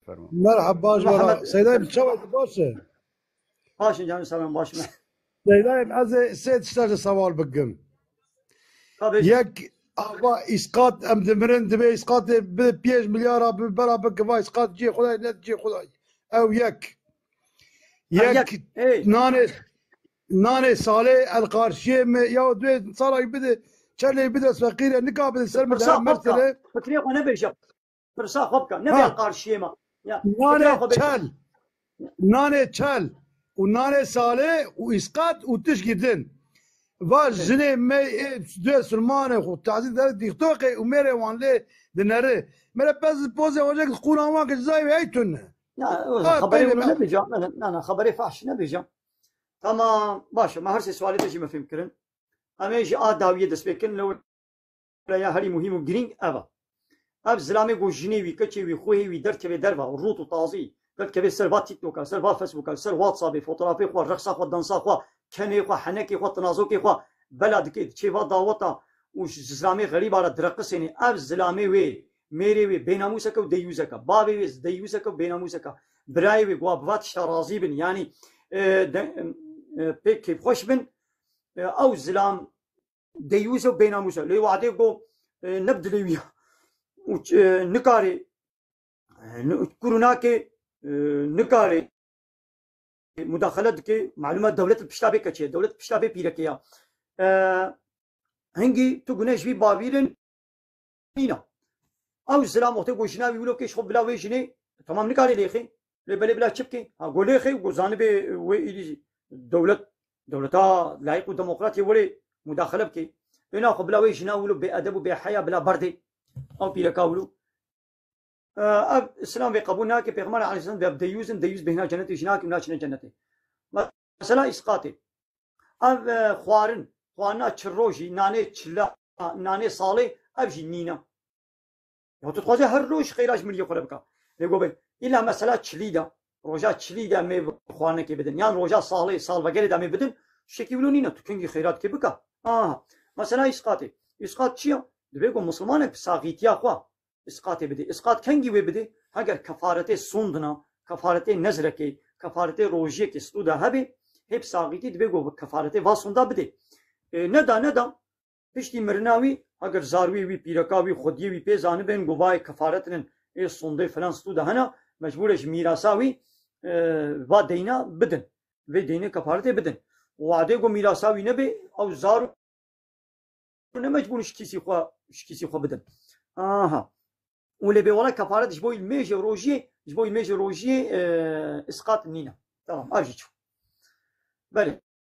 فرما. مرحبا باش برا سيداي بتشوت باشه باشه جان سلام باشه سيداي از سيد اشتاج سوال بقم يك ابا اسقاط ام دمرن دبي اسقاط ب 5 مليار برا بقى اسقاط جي خداي لا تجي خداي او يك ناني صالح القارشيه يا دوي صار يبدا شل يبدا فقير نقابل السلم ده مرتله فكري انا بيجا فرصه خبك نبي القارشيه ما ناني تشال وناني صالح واسقاط وتشقدن واش جني ما دو سلمان خو تعزيز دار ديختوقي وميري وان لي دنره مره بس بوزي وجهك القران واك زي هيتن خبري نبي جا انا خبري فاش نبي جا تمام باشه ما هرسي سوالي تجي ما فهم كرن اما يجي داويه دس بكن لو يا هري مهم وجرين ابا اب زلامي جو جنيوي كتشي وي خوي وي درت كبي دربا روتو طازي قلت كبي سيرفات تيك توك سيرفات فيسبوك سير واتساب فوتوغرافي خو رقصه خو دنسا خو كني خو حنكي خو تنازوكي خو بلد كي تشي داوتا وش زلامي غريب على درقسني اب زلامي وي ميري وي بيناموسك وديوزك بابي وي ديوزك وبيناموسك براي وي غوابات شرازي بن يعني بيك خوش بن او زلام ديوزه وبيناموسه لي وعدي جو نبدل ويا نكاري كورونا كي نكاري مداخلات كي معلومات دولة البشتابي كتشي دولة البشتابي بيركيا هنجي تقولناش في بابيلن هنا او السلام وقت قوشنا بيقولوا كيش خب بلا ويشني تمام نكاري ليخي لبلي بلا تشبكي اقول ليخي وزاني بي وي دولتا لايق وديمقراطي ولي مداخله بكي هنا خب بلا ويشنا ولو بادب وبحياه بلا بردي او بيركاولو السلام بقبولنا كي بيغمر على السلام بيبدا ديوز بهنا جنتي جناك مناشنا جنتي مثلا اسقاطي خوارنا تشروجي ناني تشلا ناني صالي ابجي نينا يا تتخوزي هر روش خيراج ملي يقربك يقول الا مثلا تشليدا روجا تشليدا مي خوارنا كي بدن يعني روجا صالي صال وغير دامي بدن شكي ولونينا تكنجي خيرات كي بكا مثلا اسقاط شيا دبيكو مسلمانك بساغيتيا خوا اسقاطي بدي اسقاط كنجي وبدي اگر كفارتي سوندنا كفارتي نزركي كفارتي روجي كي ستودا هبي هب ساغيتي دبيكو كفارتي واسوندا بدي ندا پشتی مرناوی اگر زاروی وی پیرکاوی خودی وی پیزانه بین گواهی کفارتن ای سونده فلان ستودا هنا مجبورش میراساوی و دینا بدن و دینه کفارتی بدن وعده گو میراساوی نبی او زارو نمجبور شکیسی خوا بدن ولی به ولا کفارت جبوی الميج روجي اسقاط نينا تمام اجي بله